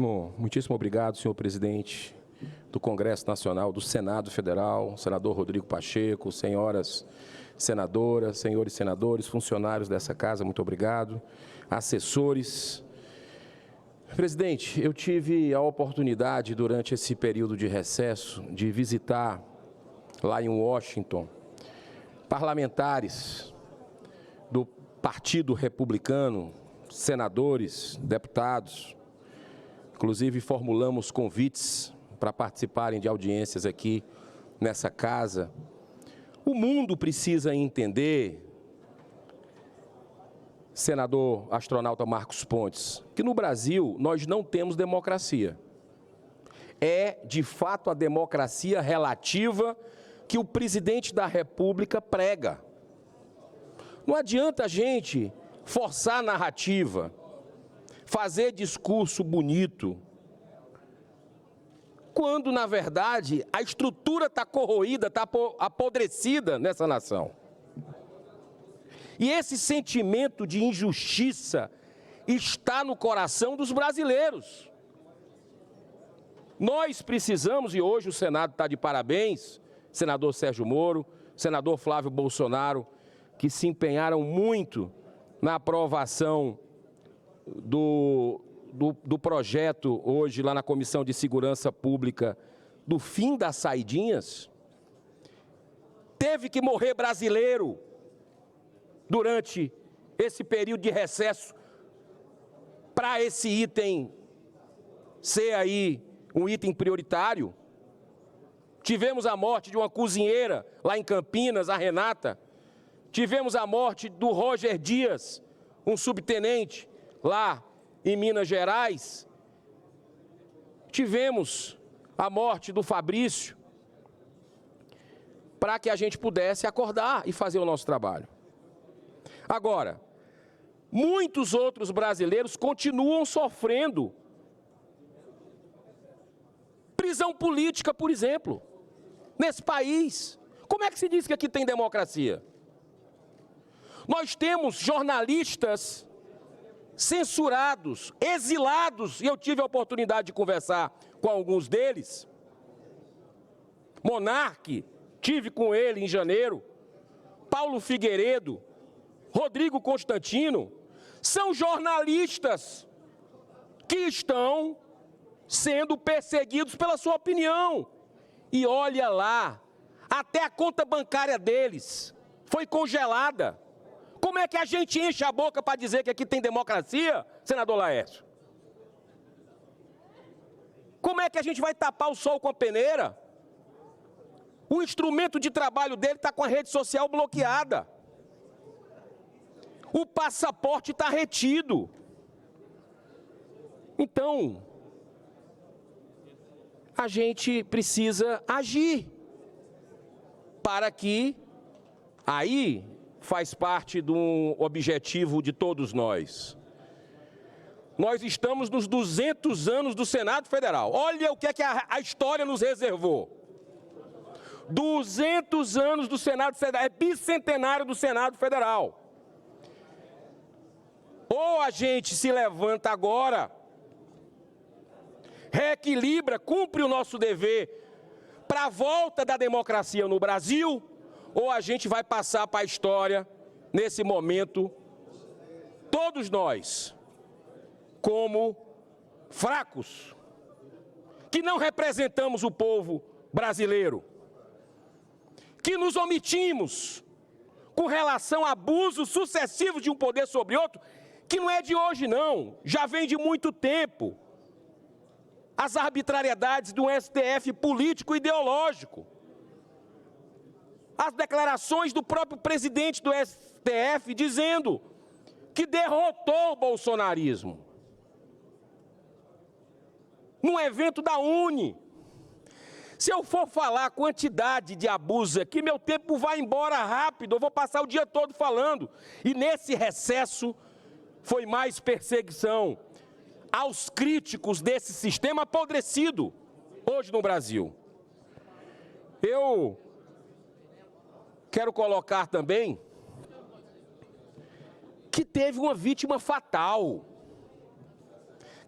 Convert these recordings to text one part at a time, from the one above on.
Muitíssimo obrigado, senhor presidente do Congresso Nacional, do Senado Federal, senador Rodrigo Pacheco, senhoras senadoras, senhores senadores, funcionários dessa casa, muito obrigado, assessores. Presidente, eu tive a oportunidade, durante esse período de recesso, de visitar lá em Washington parlamentares do Partido Republicano, senadores, deputados. Inclusive, formulamos convites para participarem de audiências aqui nessa casa. O mundo precisa entender, senador astronauta Marcos Pontes, que no Brasil nós não temos democracia. É, de fato, a democracia relativa que o presidente da República prega. Não adianta a gente forçar a narrativa, fazer discurso bonito, quando, na verdade, a estrutura está corroída, está apodrecida nessa nação. E esse sentimento de injustiça está no coração dos brasileiros. Nós precisamos, e hoje o Senado está de parabéns, senador Sérgio Moro, senador Flávio Bolsonaro, que se empenharam muito na aprovação do projeto hoje lá na Comissão de Segurança Pública do fim das saidinhas. Teve que morrer brasileiro durante esse período de recesso para esse item ser aí um item prioritário. Tivemos a morte de uma cozinheira lá em Campinas, a Renata. Tivemos a morte do Roger Dias, um subtenente lá em Minas Gerais. Tivemos a morte do Fabrício, para que a gente pudesse acordar e fazer o nosso trabalho. Agora, muitos outros brasileiros continuam sofrendo prisão política, por exemplo, nesse país. Como é que se diz que aqui tem democracia? Nós temos jornalistas censurados, exilados, e eu tive a oportunidade de conversar com alguns deles. Monarque, tive com ele em janeiro, Paulo Figueiredo, Rodrigo Constantino, são jornalistas que estão sendo perseguidos pela sua opinião. E olha lá, até a conta bancária deles foi congelada. Como é que a gente enche a boca para dizer que aqui tem democracia, senador Laércio? Como é que a gente vai tapar o sol com a peneira? O instrumento de trabalho dele está com a rede social bloqueada. O passaporte está retido. Então, a gente precisa agir para que aí faz parte de um objetivo de todos nós. Nós estamos nos 200 anos do Senado Federal. Olha o que é que a história nos reservou. 200 anos do Senado Federal, é bicentenário do Senado Federal. Ou a gente se levanta agora, reequilibra, cumpre o nosso dever para a volta da democracia no Brasil, ou a gente vai passar para a história, nesse momento, todos nós, como fracos, que não representamos o povo brasileiro, que nos omitimos com relação a abusos sucessivos de um poder sobre outro, que não é de hoje não, já vem de muito tempo. As arbitrariedades do STF político e ideológico. As declarações do próprio presidente do STF dizendo que derrotou o bolsonarismo. Num evento da UNE. Se eu for falar a quantidade de abusos aqui, meu tempo vai embora rápido, eu vou passar o dia todo falando. E nesse recesso foi mais perseguição aos críticos desse sistema apodrecido hoje no Brasil. Eu quero colocar também que teve uma vítima fatal.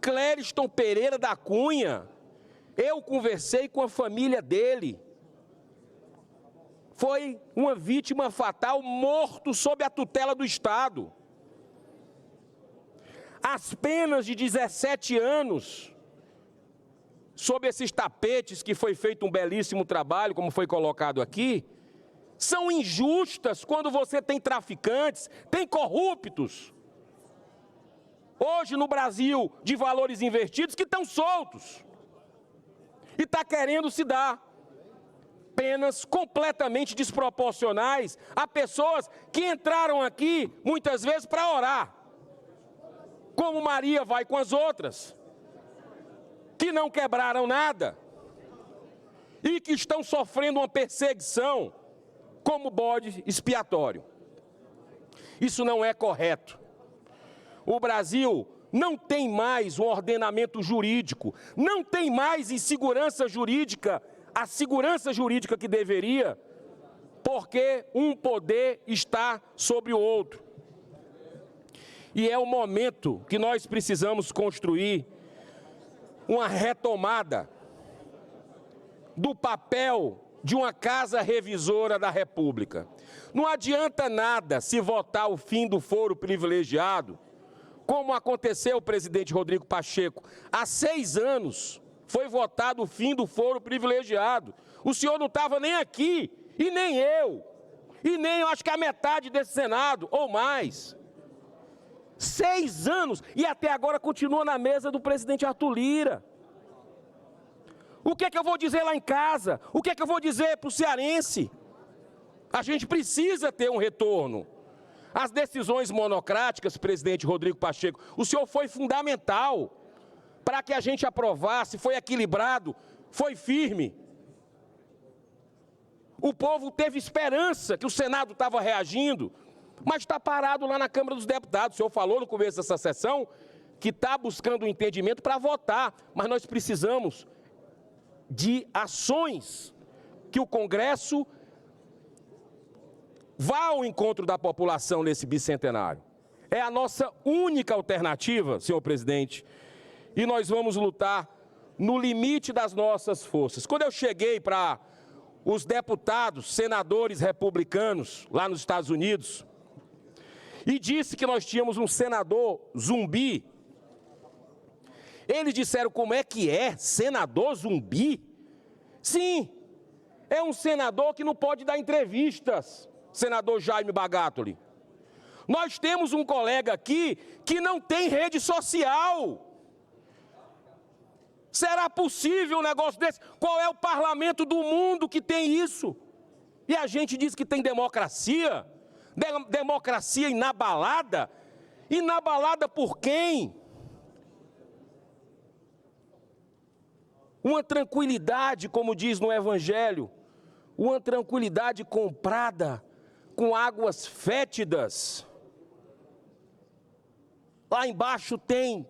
Clériston Pereira da Cunha, eu conversei com a família dele. Foi uma vítima fatal, morto sob a tutela do Estado. As penas de 17 anos, sob esses tapetes que foi feito um belíssimo trabalho, como foi colocado aqui, são injustas quando você tem traficantes, tem corruptos. Hoje no Brasil, de valores invertidos, que estão soltos. E está querendo se dar penas completamente desproporcionais a pessoas que entraram aqui, muitas vezes, para orar. Como Maria vai com as outras, que não quebraram nada e que estão sofrendo uma perseguição como bode expiatório. Isso não é correto. O Brasil não tem mais um ordenamento jurídico, não tem mais insegurança jurídica, a segurança jurídica que deveria, porque um poder está sobre o outro. E é o momento que nós precisamos construir uma retomada do papel de uma casa revisora da República. Não adianta nada se votar o fim do foro privilegiado, como aconteceu o presidente Rodrigo Pacheco. Há 6 anos foi votado o fim do foro privilegiado. O senhor não estava nem aqui, e nem eu acho que a metade desse Senado, ou mais. 6 anos, e até agora continua na mesa do presidente Arthur Lira. O que é que eu vou dizer lá em casa? O que é que eu vou dizer para o cearense? A gente precisa ter um retorno. As decisões monocráticas, presidente Rodrigo Pacheco, o senhor foi fundamental para que a gente aprovasse, foi equilibrado, foi firme. O povo teve esperança que o Senado estava reagindo, mas está parado lá na Câmara dos Deputados. O senhor falou no começo dessa sessão que está buscando um entendimento para votar, mas nós precisamos de ações que o Congresso vá ao encontro da população nesse bicentenário. É a nossa única alternativa, senhor presidente, e nós vamos lutar no limite das nossas forças. Quando eu cheguei para os deputados, senadores republicanos lá nos Estados Unidos, e disse que nós tínhamos um senador zumbi, eles disseram: como é que é? Senador zumbi? Sim, é um senador que não pode dar entrevistas, senador Jaime Bagatoli. Nós temos um colega aqui que não tem rede social. Será possível um negócio desse? Qual é o parlamento do mundo que tem isso? E a gente diz que tem democracia? Democracia inabalada? Inabalada por quem? Uma tranquilidade, como diz no Evangelho, uma tranquilidade comprada com águas fétidas. Lá embaixo tem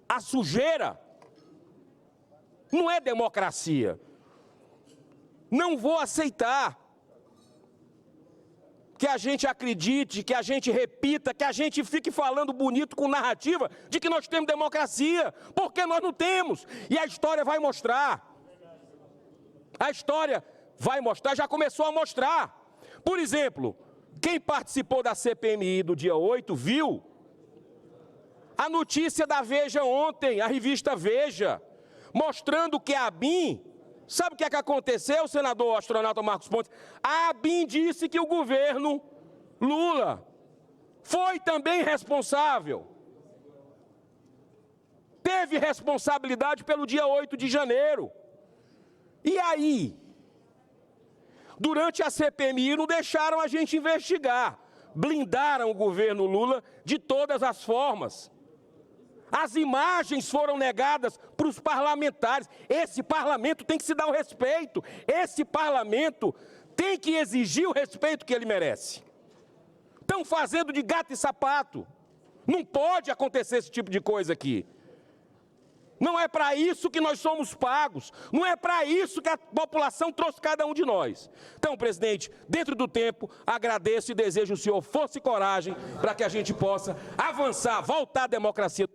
a sujeira. Não é democracia. Não vou aceitar que a gente acredite, que a gente repita, que a gente fique falando bonito com narrativa de que nós temos democracia, porque nós não temos. E a história vai mostrar. A história vai mostrar, já começou a mostrar. Por exemplo, quem participou da CPMI do dia 8 viu a notícia da Veja ontem, a revista Veja, mostrando que a ABIN, sabe o que é que aconteceu, senador astronauta Marcos Pontes? A ABIN disse que o governo Lula foi também responsável. Teve responsabilidade pelo dia 8 de janeiro. E aí, durante a CPMI não deixaram a gente investigar, blindaram o governo Lula de todas as formas. As imagens foram negadas para os parlamentares. Esse parlamento tem que se dar o respeito. Esse parlamento tem que exigir o respeito que ele merece. Estão fazendo de gato e sapato. Não pode acontecer esse tipo de coisa aqui. Não é para isso que nós somos pagos, não é para isso que a população trouxe cada um de nós. Então, presidente, dentro do tempo, agradeço e desejo ao senhor força e coragem para que a gente possa avançar, voltar à democracia.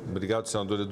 Obrigado, senador Eduardo.